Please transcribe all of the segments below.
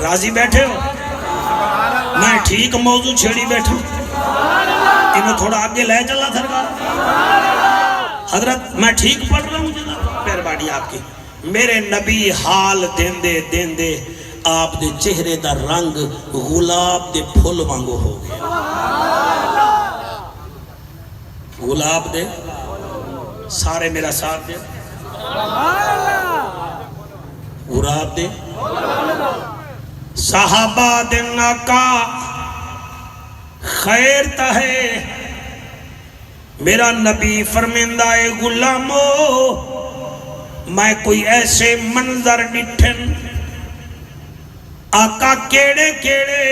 راضی بیٹھے ہو؟ میں ٹھیک موضوع چھیڑی بیٹھا انہوں تھوڑا آگے لے چلا سرکار حضرت میں ٹھیک پڑھ رہا ہوں جناب مہربانی آپ کی میرے نبی حال دیندے دیندے آپ دے چہرے دا رنگ گلاب دے پھول وانگو ہو گیا گلاب دے سارے میرا ساتھ دے گلاب دے صحابہ دینا کا خیر تہے میرا نبی فرمیندہ اے غلامو میں کوئی ایسے منظر ڈٹھن آقا کیڑے کیڑے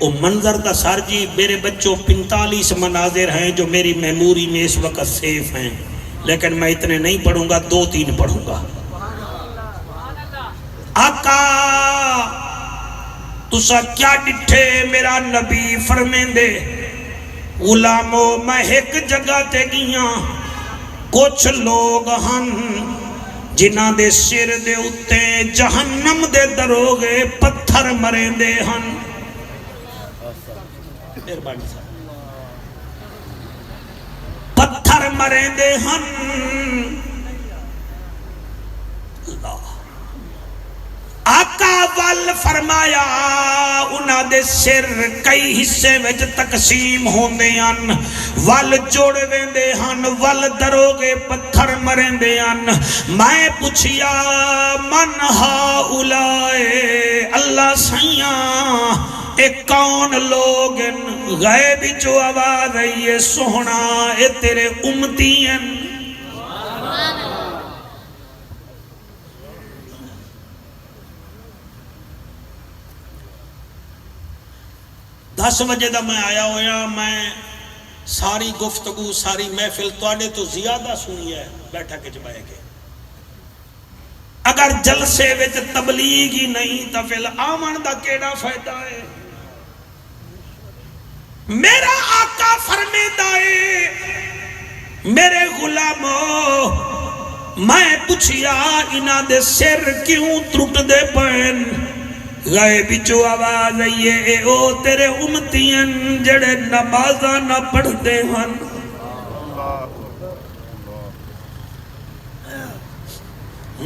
وہ منظر دا سر جی میرے بچوں 45 مناظر ہیں جو میری میموری میں اس وقت سیف ہیں لیکن میں اتنے نہیں پڑھوں گا 2-3 پڑھوں گا آقا تسا کیا ڈٹھے میرا نبی فرمیندے غلامو میں ایک جگہ تے گیاں کچھ لوگ ہن جنہ دے سر دے اتے جہنم دے دروگے پتھر مریں دے ہن پتھر مریں دے ہن آقا وال فرمایا انہاں دے سر کئی حصے وچ تقسیم ہوندے ہن وال جوڑ ویندے ہن وال دروگے پتھر مرندے ہن میں پوچھیا من ہاؤلائے اللہ سیاں اے کون لوگ غیب جو آواز ہے یہ سونا اے تیرے امتی ہیں 10 بجے دا میں آیا ہویا میں ساری گفتگو ساری محفل توڑے تو زیادہ سنی ہے بیٹھا کے جبائے گے اگر جلسے وچ تبلیغ ہی نہیں تو پھر آمن دا کیڑا فائدہ ہے میرا آقا فرمیندہ ہے میرے غلاموں میں پوچھیا انہاں دے سر کیوں ٹوٹ دے پین غیب جو آواز آئیے اے او تیرے امتیاں جڑے نمازہ نہ پڑھ دے ہن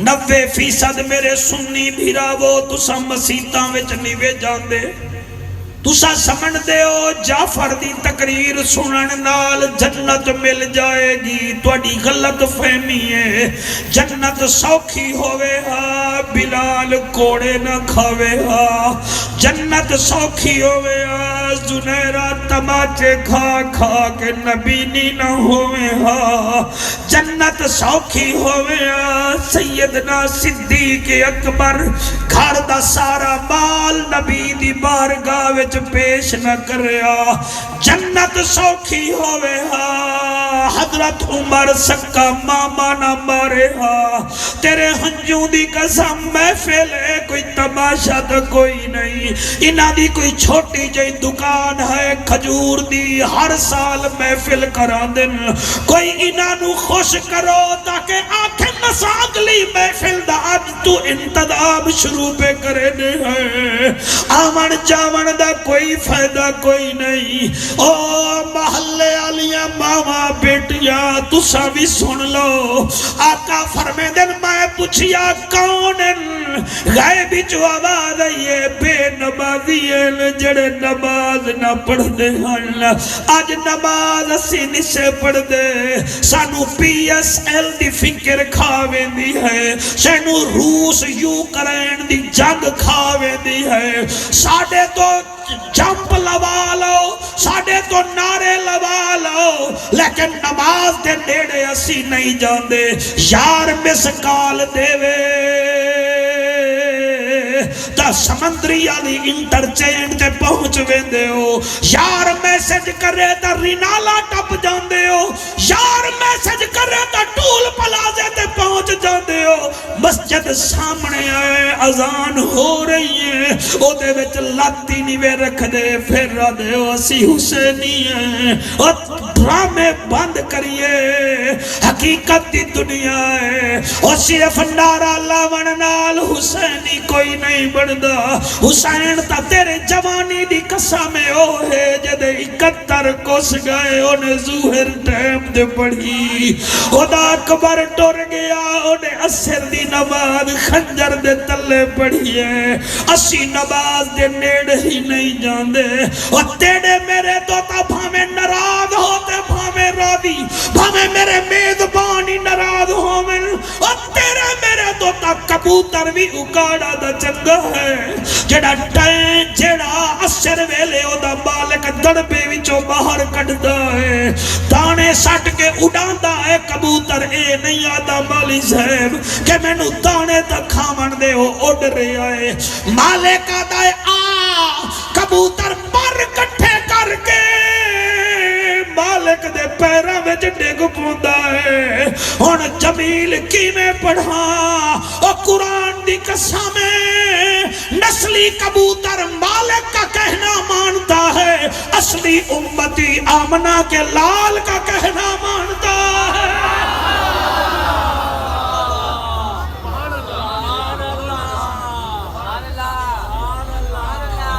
90% میرے سنی بھیراوو تسا مسیطاں وچ نیوے جان دے تسا سمن دے ہو جعفر دی تقریر سنن نال جنت مل جائے گی توڑی غلط فہمی ہے جنت سوکھی ہوئے ہاں بلال کوڑے نہ کھاوے ہاں جنت سوکھی ہوئے ہاں زنیرہ تماچے کھا کھا کے نبینی نہ ہوئے ہاں جنت سوکھی ہوئے ہاں سیدنا صدیق اکبر گھر دا سارا مال نبی دی بارگاہ وچ پیش نہ کریا جنت سوکھی ہوئے ہاں حضرت عمر سکا ماما نہ مارے ہاں تیرے ہنجوں دی قسم محفل ہے کوئی تماشا تو کوئی نہیں انہاں دی کوئی چھوٹی جئی دکان ہے کھجور دی ہر سال محفل کرا دن کوئی انہاں نو خوش کرو تاکہ آنکھیں مساگلی محفل دا آج تو انتظام شروع پہ کرے دے ہیں آمن جاون دا کوئی فائدہ کوئی نہیں او محلے آلیاں ماما بیٹیاں تسا بھی سن لو آقا فرمے دن میں پوچھیا کونن غیبی جو آواز آئیے بے نمازیل جڑے نماز نہ پڑھ دے ہن آج نماز اسی نشے پڑھ دے سانو PSL دی فکر کھاوے دی ہے سانو روس یوکرین دی جنگ کھاوے دی ہے ساڑھے تو جمپ لوا لو ساڑھے تو نعرے لوا لو لیکن نماز دے نیڑے اسی نہیں جان دے یار مسکال دے وے تا سمندری آلی انٹرچینڈ تے پہنچ ویندے ہو یار میسج کرے تا رینالا ٹپ جاندے ہو یار میسج کرے تا ٹول پلازے تے پہنچ جاندے ہو مسجد سامنے آئے اذان ہو رہی ہے او دے وچ لاتی نیوے رکھ دے پھر را دے ہو اسی حسینی ہے ڈرامے بند کریے حقیقت دی دنیا ہے اور صرف نعرہ لاون نال حسینی کوئی نہیں بندا حسین تا تیرے جوانی دی قسم او ہے جدے 71 کوس گئے انہیں ظہر ٹائم دے پڑھی خدا اکبر ٹر گیا انہیں عصر دی نماز خنجر دے تلے پڑھی ہے اسی نماز دے نیڑ ہی نہیں جاندے اور تیرے میرے تو تا بھامے ناراض ہوتے بھامے راضی بھامے میرے میزبانی ناراض ہومن اور تیرے میرے تو تا کبوتر بھی اکاڑا دا چنگا ہے جڑا ٹائم جڑا عصر ویلے او دا مالک دڑبے وچوں باہر کڑدا ہے دانے سٹ کے اڑاندا ہے کبوتر اے نہیں آدھا مالی صاحب کہ میں نو دانے تک کھامن دے ہو اڑ رہا ہے مالک آدھا ہے کبوتر پر کٹھے کر کے مالک دے پیرہ میں ڈگ پوندا ہے ہن جمیل کی میں پڑھا اور قرآن دی قسم نسلی کبوتر مالک کا کہنا مانتا ہے اصلی امتی آمنہ کے لال کا کہنا مانتا ہے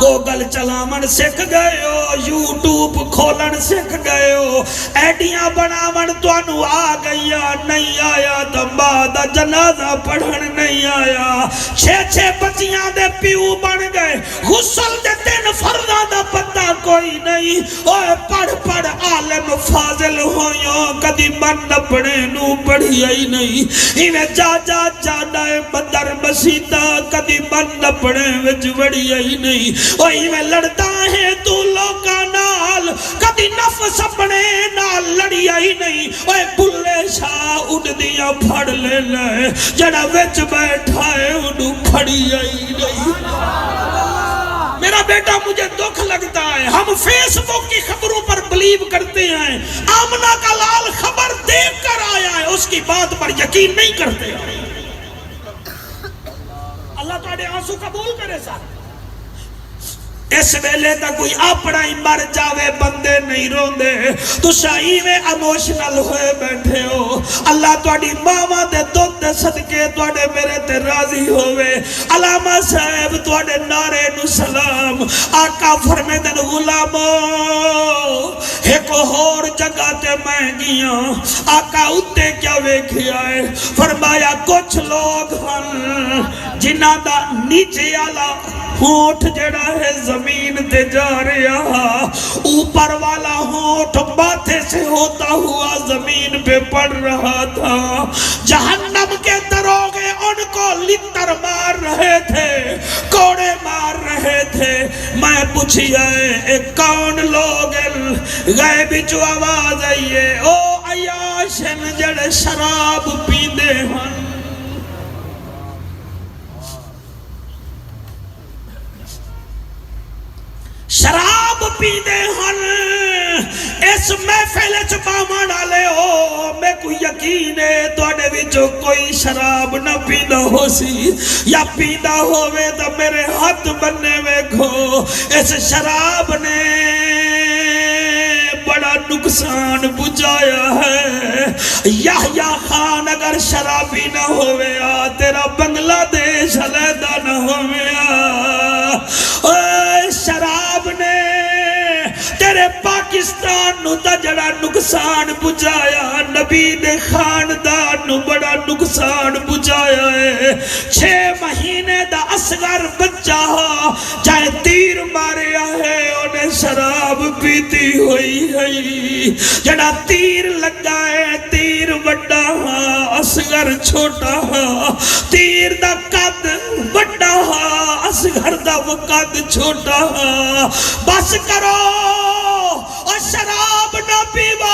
گوگل چلامن سکھ گئے ہو یوٹیوب کھولن سکھ گئے ہو ایڈیاں بناون تو انو آ گیا نہیں آیا دمبا دا جنازہ پڑھن نہیں آیا چھے بچیاں دے پیو بن گئے غسل دے 3 فرضاں دا پتہ کوئی نہیں اوہ پڑھ عالم فاضل ہویوں کدی من نپڑے نو پڑھی آئی نہیں ایویں جا ڈائے بدر مسیدہ کدی من نپڑے وچ وڑی آئی نہیں وہی میں لڑتا ہے تو لوکا نال کدی نفس اپنے نال لڑی آئی نہیں اوہ بلے شاہ اڑ دیا پھڑ لے لے جڑا وچ بیٹھا ہے انہوں پھڑی آئی نہیں میرا بیٹا مجھے دکھ لگتا ہے ہم فیس بک کی خبروں پر بلیو کرتے ہیں آمنہ کا لال خبر دیکھ کر آیا ہے اس کی بات پر یقین نہیں کرتے اللہ تعالی آنسو قبول کرے ساتھ اس ویلے تا کوئی اپنا ہی مر جاوے بندے نہیں روندے تو شاہی میں اموشنل ہوئے بیٹھے ہو اللہ تواڈی ماما دے دودھ دے صدقے تواڈے میرے تے راضی ہوئے علامہ صاحب تواڈے نعرے نو سلام آقا فرمیدن غلامو ایک اور جگہ تے میں گیا آقا اتے کیا ویکھیا ہے فرمایا کچھ لوگ ہن جنہ دا نیچے آلا ہونٹ جڑا ہے زمین تے جا رہا اوپر والا ہونٹ ماتھے سے ہوتا ہوا زمین پہ پڑ رہا تھا جہنم کے دروغے ان کو لتر مار رہے تھے کوڑے مار رہے تھے میں پوچھیا ہے کون لوگ غیبی جو آواز آئیے او عیاشن جڑے شراب پیندے ہن شراب پیندے ہن اس محفل چ باواں ڈالے ہو میں کوئی یقین ہے تواڈے وچوں کوئی شراب نہ پیندا ہو سی یا پیندا ہووے تے میرے ہاتھ بننے ویکھو اس شراب نے بڑا نقصان پہنچایا ہے یحییٰ خان اگر شرابی نہ ہوئے تیرا بنگلہ دیش علیحدہ نہ ہوئے شراب نے تیرے پاکستان نو تا جڑا نقصان پہنچایا نبی دے خاندان نو بڑا نقصان پہنچایا ہے 6 مہینے دا اصغر بچہ جائے تیر ماریا ہے انہیں شراب پیتی ہوئی ہے جڑا تیر لگا ہے تیر بڑا اصغر چھوٹا تیر دا قد بڑا اصغر دا قد چھوٹا بس کرو اور شراب نہ پیو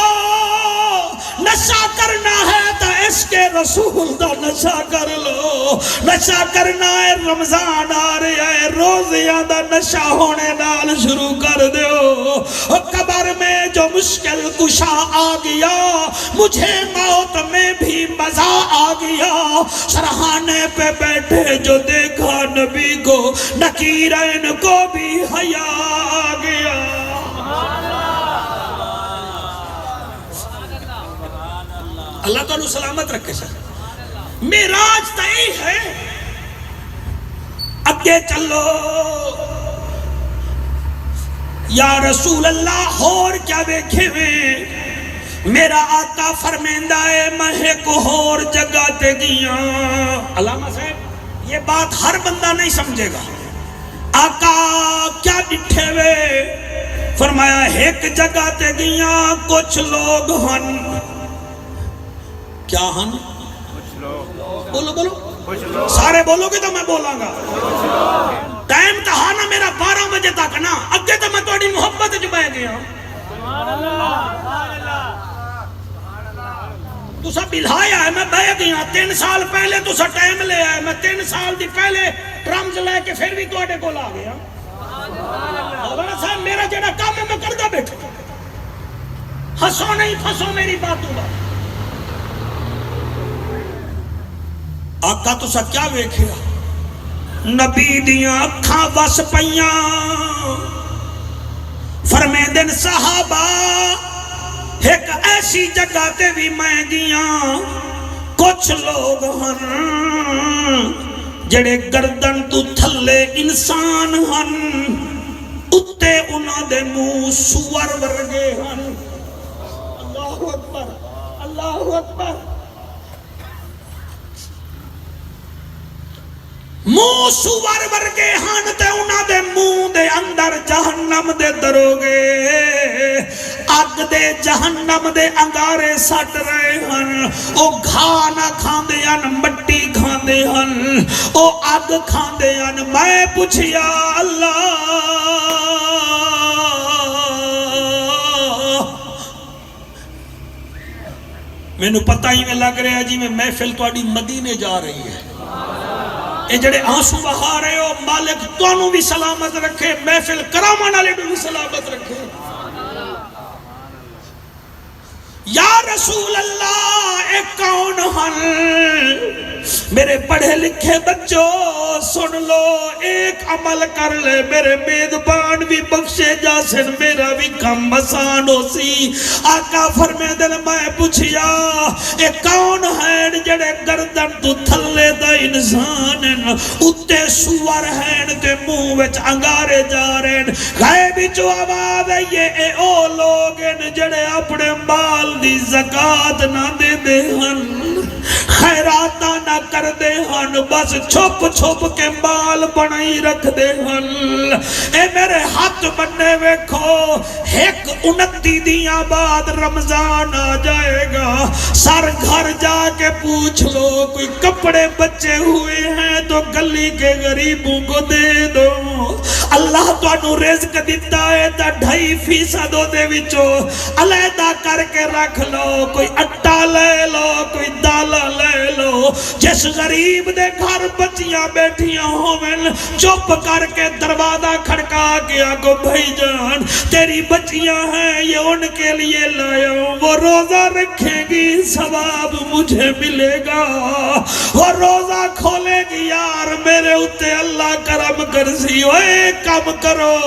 نشہ کرنا ہے تو اس کے رسول دا نشہ کر لو نشہ کرنا ہے رمضان آ رہا ہے روزیاں دا نشہ ہونے نال شروع کر دیو قبر میں جو مشکل کشا آ گیا مجھے موت میں بھی مزہ آ گیا سرحانے پہ بیٹھے جو دیکھا نبی کو نکیرین کو بھی حیا آ گیا اللہ تعالیٰ سلامت رکھے سر. معراج تو یہ ہے. اگے چلو یا رسول اللہ اور کیا دیکھے میں. میرا آقا فرمیندہ ہے میں ایک اور جگہ تے گیا. علامہ صاحب یہ بات ہر بندہ نہیں سمجھے گا. آقا کیا ڈٹھے وے؟ فرمایا ایک جگہ تے گیا کچھ لوگ ہن. کیا ہن؟ بولو بولو سارے بولو گے تو میں بولاں گا. ٹائم تو ہاں نا میرا 12 بجے تک نا. اگے تو میں تھوڑی محبت جو بہ گیا. تسا بلھایا ہے میں بہ گیا. 3 سال پہلے تسا ٹائم لے آئے. میں 3 سال دی پہلے ڈرمز لے کے پھر بھی تواڈے کول آ گیا. مولانا صاحب میرا جڑا کام ہے میں کردا بیٹھا. ہنسو نہیں پھنسو میری باتوں کا. آقا تسا کیا ویکھیا؟ نبی دیاں اکھاں وس پیاں. فرمیندن صحابہ ایک ایسی جگہ تے بھی میں گیا کچھ لوگ ہن جڑے گردن تو تھلے انسان ہن اتے انہاں دے منہ سور ورگے ہن. اللہ اکبر اللہ اکبر. منہ سور ورگے ہن تے انہاں دے منہ دے اندر جہنم دے دروگے اگ دے جہنم دے انگارے سٹ رہے ہن. او گھا نہ کھاندے ہن مٹی کھاندے ہن او اگ کھاندے ہن. میں پوچھیا اللہ مینوں پتہ ہی میں لگ رہا جی میں محفل تواڈی مدینے جا رہی ہے. اے جڑے آنسو بہا رہے ہو مالک تانوں بھی سلامت رکھے. محفل کرامان والے بھی سلامت رکھے. یا رسول اللہ اے کون ہن؟ میرے پڑھے لکھے بچوں سن لو. ایک عمل کر لے میرے میزبان بھی بخشے جاسن میرا بھی کم آسان ہو سی. آقا فرمے دل میں پوچھیا اے کون ہیں جڑے گردن تو تھلے دا انسان اتے سور ہیں تے منہ وچ انگارے جا رہے ہیں. غیبی جو آواز ہے یہ اے او لوگ ہیں جڑے اپنے مال دی زکاة نہ دے دے ہن خیراتہ نہ کر دے ہن بس چھپ چھپ کے مال بنائی رکھ دے ہن. اے میرے ہاتھ بننے ویکھو 1 دیاں بعد رمضان آ جائے گا. سر گھر جا کے پوچھ لو کوئی کپڑے بچے ہوئے ہیں تو گلی کے غریبوں کو دے دو. اللہ تو انہوں رزق دیتا ہے تا 2.5% دے وچو علیحدہ کر کے رکھ لو. کوئی اٹا لے لو کوئی دالا لے لو. جس غریب دے گھر بچیاں بیٹھیاں ہوئن چپ کر کے دروازہ کھڑکا گیا کو بھائی جان تیری بچیاں ہیں یہ ان کے لیے لایا ہوں. وہ روزہ رکھے گی ثواب مجھے ملے گا. وہ روزہ کھولے گی یار میرے اتے اللہ کرم کرسی. اوے کم کرو.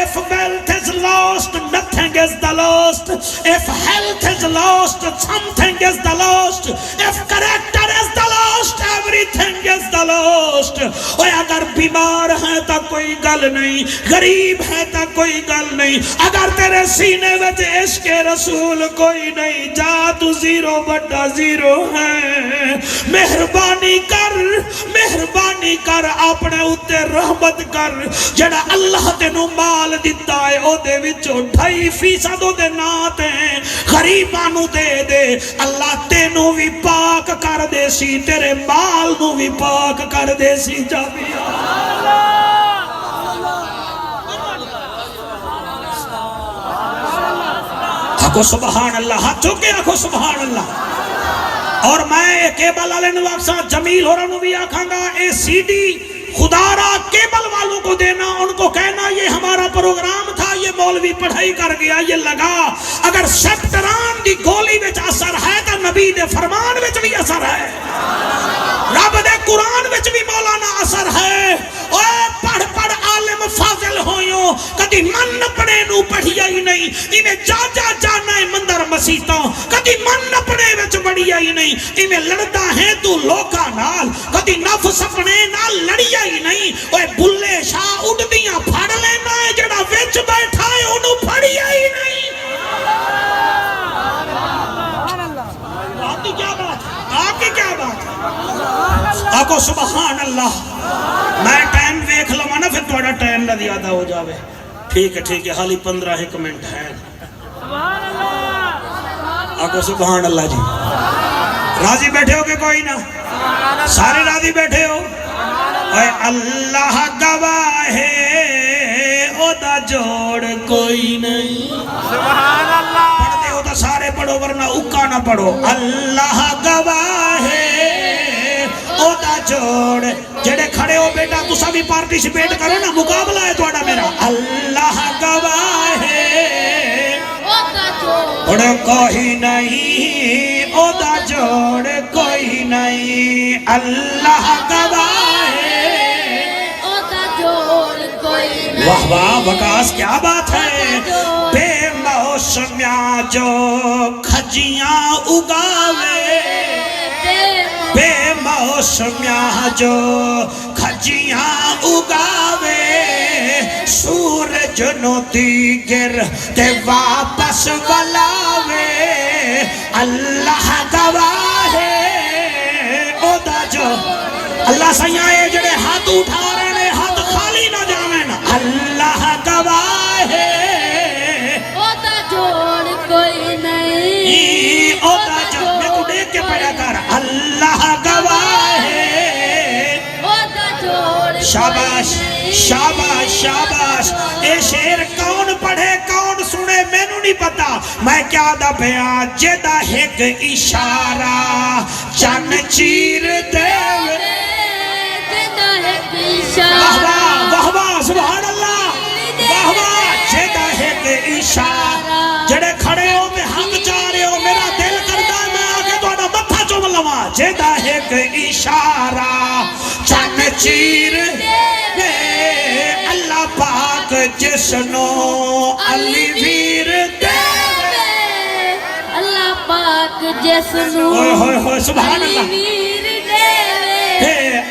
If wealth is lost nothing is the lost. If health is lost something is the lost. If character is the lost everything is the lost. اوے اگر بیمار ہے تا کوئی گل نہیں غریب ہے تا کوئی گل نہیں. اگر تیرے سینے میں عشق رسول کوئی نہیں جا تو 0 بڑا 0 ہے. مہربانی کر اپنے اتے رحمت کر. جڑا اللہ تینوں مال دیتا ہے او دے وچوں 2.5% دے نات ہیں غریباں نوں دے دے. اللہ تینوں بھی پاک کر دے سی تیرے مال نوں بھی پاک کر دے سی. جابی آکھو سبحان اللہ. ہاتھ چوکے آکھو سبحان اللہ. اور میں کیبل والے نو آکھساں جمیل ہورا نو بھی آکھاں گا اے سی ڈی خدا را کیبل والوں کو دینا. ان کو کہنا یہ ہمارا پروگرام تھا یہ مولوی پڑھائی کر گیا یہ لگا. اگر سپٹران دی گولی وچ اثر ہے تو نبی دے فرمان وچ بھی اثر ہے. رب دے قرآن وچ بھی مولانا اثر ہے. اوے پڑھ پڑھ عالم فاضل ہویوں کدی من پڑے نو پڑھیا ہی نہیں. ایویں جا جانا ہے مندر مسیتوں کدی من پڑے وچ بڑی آئی نہیں ایویں لڑدا ہے تو لوکاں نال کدی نفس اپنے نال لڑیا ہی نہیں اوے بلے شاہ اڑدیاں پھڑ لینا ہے جڑا وچ بیٹھا ہے اونوں پھڑیا ہی نہیں آتی کیا بات آتی کیا بات آکو سبحان اللہ میں ٹائم ویکھ لواں نا پھر تھوڑا ٹائم نہ زیادہ ہو جاوے ٹھیک ہے حالی 15 منٹ ہے آکو سبحان اللہ جی راضی بیٹھے ہو کہ کوئی نہ سارے راضی بیٹھے ہو اے اللہ گواہ ہے او دا جوڑ کوئی نہیں سبحان اللہ پڑھتے ہو تو سارے پڑھو ورنہ اکا نہ پڑھو اللہ گواہ ہے او دا جوڑ جڑے کھڑے ہو بیٹا تو سبھی پارٹیسپیٹ کرو نا مقابلہ ہے توڑا میرا اللہ گواہ ہے او دا جوڑ کوئی نہیں او دا جوڑ کوئی نہیں اللہ گواہ ہے او دا جوڑ کوئی نہیں واہ واہ وکاس کیا بات ہے بے موسمیاں جو کھجیاں اگاوے بے موسمیاں جو کھجیاں اگاوے سورج نو دیگر تے واپس بلاوے اللہ گواہ ہے او دا جو اللہ سیاں اے جڑے ہاتھ اٹھا رہے ہیں ہاتھ خالی نہ جاویں اللہ گواہ ہے او دا جوڑ کوئی نہیں او دا جو میں کو دیکھ کے پڑھا کر اللہ گواہ ہے او دا جوڑ شاباش شاباش شاباش اے شعر کون پڑھے کون سنے میں نو نہیں پتا میں کیا دا پیا جدا ایک اشارہ چن چیر دے جدا ایک اشارہ واہ واہ سبحان اللہ واہ واہ جدا ایک اشارہ جڑے کھڑے ہو میں ہاتھ چاہ رہے ہو میرا دل کرتا ہے میں آگے تو آنا متھا چوم لوا جدا ایک اشارہ چن چیر دے اللہ پاک جسنو علی ویر دے اللہ پاک جسنو سبحان اللہ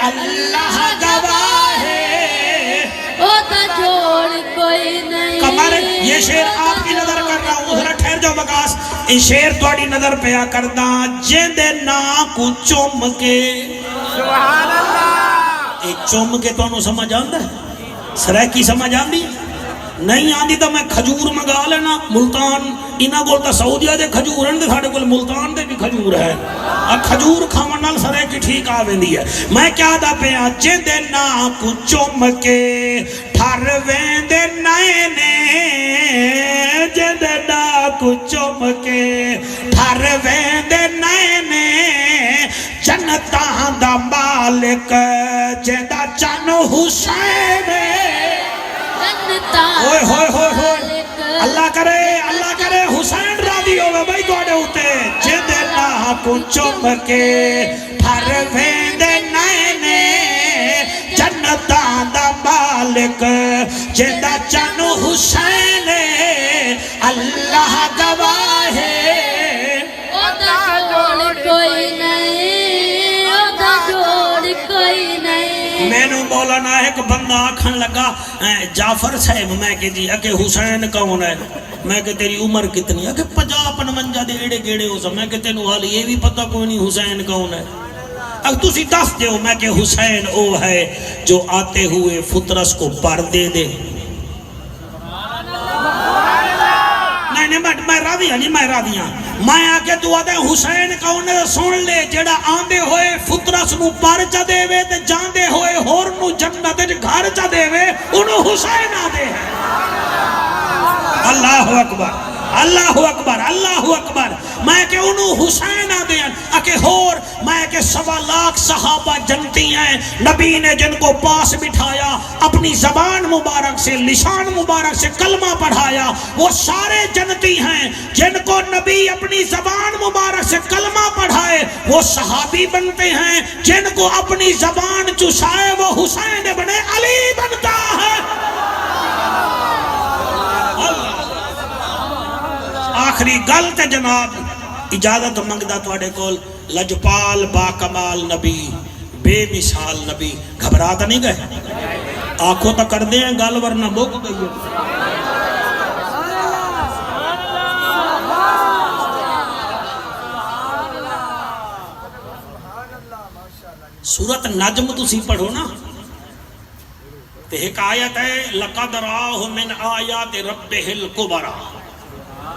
اللہ گواہ ہے او تا جوڑ کوئی نہیں کمر یہ شعر آپ کی نظر کر رہا ہوں ذرا ٹھہر جاؤ بکاس یہ شعر تھوڑی نظر پیا کردہ جیندے نا کو چوم کے سبحان اللہ ایک چوم کے تو انہوں سمجھ آندہ ہے سریکی سمجھ آندی نہیں آندی تو میں کھجور منگا لینا ملتان انہاں گولتا سعودیہ دے کھجور ہیں دے ساڑے کل ملتان دے بھی کھجور ہے کھجور کھاون نال سریکی ٹھیک آویندی ہے میں کیا دا پہ آجے دے نا کو چوم کے ٹھر ویندے نائنے جے دے نا کو چوم کے ٹھر ویندے نائنے جنتاں دا مالک جے دا چن حسین ہوئے ہوئے ہوئے ہوئے اللہ کرے حسین راضی ہوئے بھائی توڑے ہوتے جدے نا کو چوم کے پھر ویندے نائنے جنتاں دا مالک جدہ چن حسین اللہ گواہ ہے او دا جوڑ کوئی نہیں او دا جوڑ کوئی نہیں میں نو مولانا ایک بندہ آکھن لگا جعفر صاحب میں کہ جی اکے حسین کون ہے میں کہ تیری عمر کتنی ہے کہ 50-55 دے ایڑے گیڑے ہو سا میں کہ تینو حالی یہ بھی پتہ کوئی نہیں حسین کون ہے اگر تُسی دس دے ہو میں کہ حسین او ہے جو آتے ہوئے فطرس کو پر دے دے نہیں میں راضی ہاں میں راضی ہاں میں آکے تو آدھے حسین کون ہے سن لے جڑا آندے ہوئے فطرس نو پر چا دے وے تے جاندے ہوئے ہور نو جنت گھر چا دے وے انہوں حسین آدھے ہیں اللہ اکبر اللہ اکبر اللہ اکبر میں کہ انہوں حسین آدھے ہیں اکے ہور میں کہ 1.25 لاکھ صحابہ جنتی ہیں نبی نے جن کو پاس بٹھایا اپنی زبان مبارک سے لسان مبارک سے کلمہ پڑھایا وہ سارے جنتی ہیں جن کو نبی اپنی زبان مبارک سے کلمہ پڑھائے وہ صحابی بنتے ہیں جن کو اپنی زبان چسائے وہ حسین ابن علی بنتا ہے آخری گل تے جناب اجازت منگدا تواڈے کول لجپال با کمال نبی بے مثال نبی گھبرا تو نہیں گئے آنکھوں تو کر دیں گل ورنہ بک گئی ہے سورت نجم تسی پڑھو نا تے ایک آیت ہے لَقَدْ رَآهُ مِنْ آیَاتِ رَبِّهِ الْكُبْرَى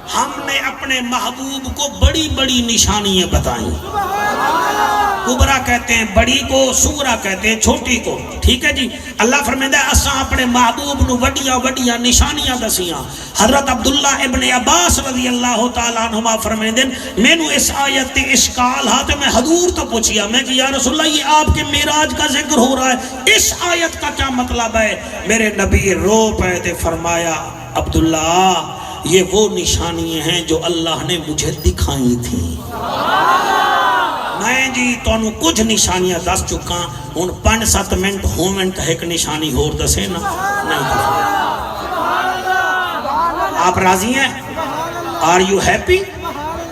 ہم نے اپنے محبوب کو بڑی بڑی نشانیاں بتائیں کبرا کہتے ہیں بڑی کو سورا کہتے ہیں چھوٹی کو ٹھیک ہے جی اللہ فرمائے اساں اپنے محبوب نو وڈیاں وڈیاں نشانیاں دسیاں حضرت عبداللہ ابن عباس رضی اللہ تعالیٰ عنہما فرمائے دن میں نو اس آیت تے اشکال ہاں تو میں حضور تو پوچھیا میں کہ یا رسول اللہ یہ آپ کے معراج کا ذکر ہو رہا ہے اس آیت کا کیا مطلب ہے میرے نبی رو پہ تے فرمایا عبداللہ یہ وہ نشانیاں ہیں جو اللہ نے مجھے دکھائی تھیں میں جی تو انہوں کچھ نشانیاں دس چکا ان 5-7 منٹ ہومنٹ ایک نشانی ہور دسے نا نہیں آپ راضی ہیں Are you happy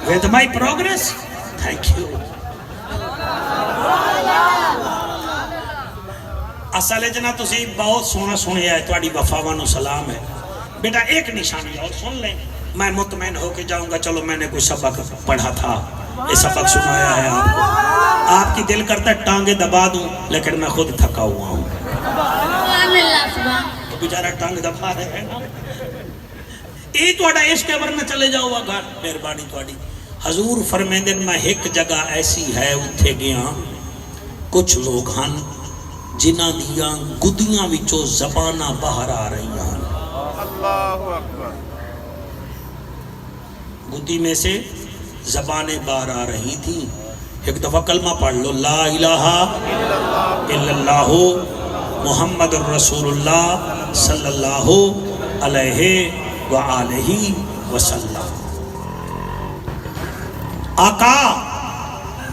with my progress? Thank you اصل جنا تسی بہت سونا سنیا ہے تواڈی وفاوانو سلام ہے بیٹا ایک نشانی اور سن لیں میں مطمئن ہو کے جاؤں گا چلو میں نے کوئی سبق پڑھا تھا یہ سبق سنایا ہے آپ کو آپ کی دل کرتا ہے ٹانگیں دبا دوں لیکن میں خود تھکا ہوا ہوں بیچارہ ٹانگ دبا رہے ہیں نا یہ تواڈا عشق ورنہ چلے جاؤ گھر مہربانی تواڈی حضور فرمیندے میں ایک جگہ ایسی ہے اتھے گیا کچھ لوگ ہن جنہاں دیاں گدیاں وچوں زباناں باہر آ رہی ہیں اللہ اکبر گدی میں سے زبانیں باہر آ رہی تھی ایک دفعہ کلمہ پڑھ لو لا الہ الا اللہ محمد الرسول اللہ صلی اللہ علیہ وآلہ وسلم آقا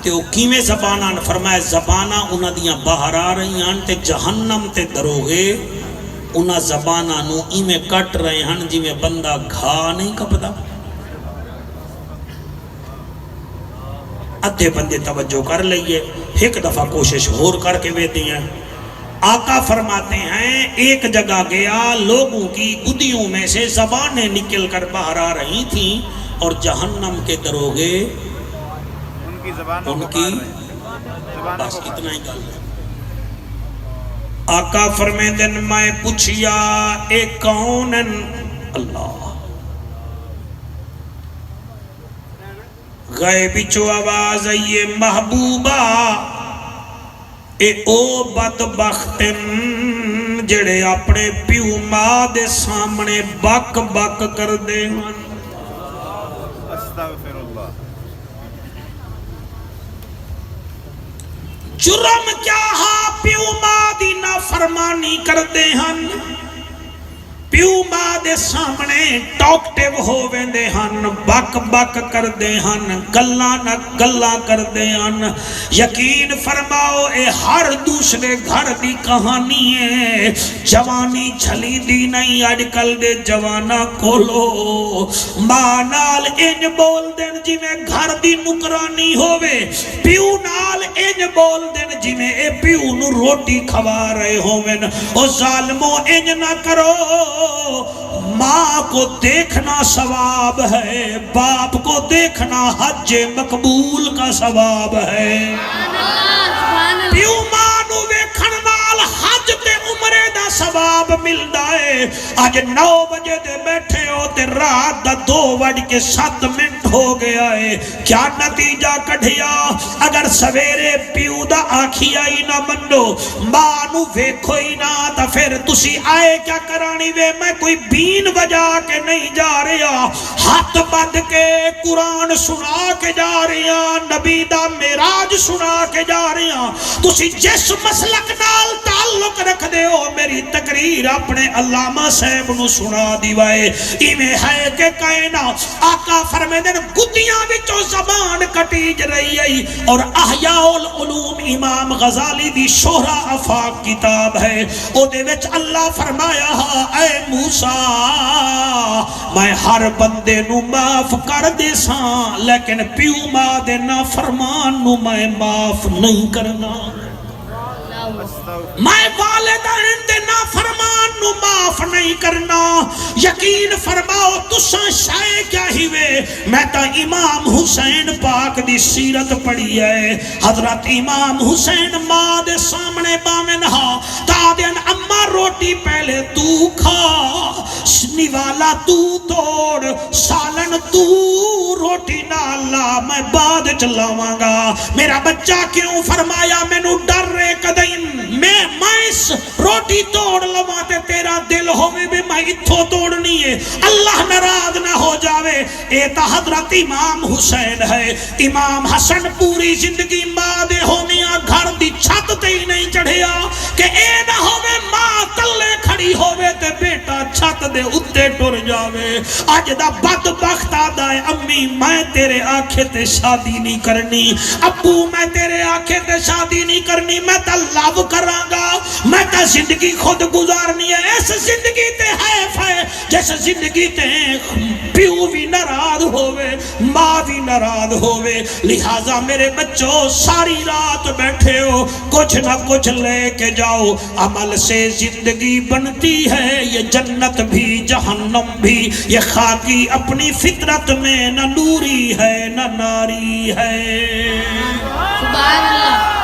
تے کیویں زباناں فرمایا زباناں انہاں دیاں باہر آ رہی ہیں تے جہنم تے دروگے انہاں زباناں نو ایویں کٹ رہے ہیں جی میں بندہ گھا نہیں کپدا ادھے بندے توجہ کر لئیے ایک دفعہ کوشش ہور کر کے وے دیا آقا فرماتے ہیں ایک جگہ گیا لوگوں کی گدیوں میں سے زبانیں نکل کر باہر آ رہی تھیں اور جہنم کے دروگے ان کی بس اتنا ہی گل ہے آقا فرمیندن میں پوچھیا اے کونن اللہ غیبی چو آواز آئیے محبوبہ اے او بدبختن جڑے اپنے پیو ماں دے سامنے بک بک کر دے استغفر اللہ جرم کیا ہاں پیو ماں دی نافرمانی کر دے ہن پیو ماں دے سامنے ٹاکٹیو ہو ویندے ہن بک بک کر دے ہن گلا نہ گلا کر دے ہن یقین فرماؤ اے ہر دوسرے گھر دی کہانی ہے جوانی جھلی دی نہیں اج کل دے جوانا کولو ماں نال انج بول دین جی میں گھر دی نکرانی ہووے پیو نال انج بول دین جی میں اے پیو نو روٹی کھوا رہے ہوویں او ظالمو انج نہ کرو ماں کو دیکھنا ثواب ہے باپ کو دیکھنا حج مقبول کا ثواب ہے پیو ماں نو ویکھن نال حج تے عمرے دا ثواب ملدا ہے اج 9 بجے دے بیٹھے ہو تے رات دا 2:07 ہو گیا ہے کیا نتیجہ کڈھیا اگر سویرے پیو دا آکھیا ہی نہ منو ماں نو ویکھو ہی نہ تا پھر تسی آئے کیا کرانی وے میں کوئی بین بجا کے نہیں جا رہا ہاتھ بند کے قرآن سنا کے جا رہا نبی دا معراج سنا کے جا رہا تسی جس مسلک نال تعلق رکھ دے ہو میری تقریر اپنے علامہ صاحب نو سنا دیوائے ایمیں ہے کہ کہنا آقا فرمے دے لیکن گدیاں وچوں زبان کٹیج رہی ہے. اور احیاء العلوم امام غزالی دی شہرا افاق کتاب ہے، او دے وچ اللہ فرمایا اے موسیٰ میں ہر بندے نو معاف کر دے ساں لیکن پیو ماں دے نافرمان نو میں معاف نہیں کرنا. میں والدین دے نافرمان نو معاف نہیں کرنا. یقین فرماؤ تساں شائع کیا ہی وے، میں تا امام حسین پاک دی سیرت پڑھی ہے. حضرت امام حسین ماں دے سامنے باویں نہا تا دین اما روٹی پہلے تو کھا، نوالا تو توڑ، سالن تو روٹی نہ لا، میں بعد چلاواں گا. میرا بچہ کیوں فرمایا مینوں ڈر رے کدیں میں اس روٹی توڑ لواں تے تیرا دل ہوئے بھی میں اتھو توڑنی ہے، اللہ ناراض نہ ہو جاوے. اے تا حضرت امام حسین ہے. امام حسن پوری زندگی ماں دے ہونیاں گھر دی چھت تے ہی نہیں چڑھیا کہ اے نہ ہوئے ماں تلے کھڑی ہوئے تے بیٹا چھت دے اتے ٹر جاوے. آج دا بدبخت آدھا ہے امی میں تیرے آنکھے تے شادی نہیں کرنی، ابو میں تیرے آنکھے تے شادی نہیں کرنی، میں تا لو کراں گا، میں تا زندگی خود گزارنی ہے. اس زندگی تے حیف ہے جیسے زندگی تے پیو بھی ناراض ہوئے ماں بھی ناراض ہوئے. لہٰذا میرے بچوں ساری رات بیٹھے ہو کچھ نہ کچھ لے کے جاؤ. عمل سے زندگی بنتی ہے، یہ جنت بھی جہنم بھی. یہ خاکی اپنی فطرت میں نہ نوری ہے نہ ناری ہے. سبحان اللہ.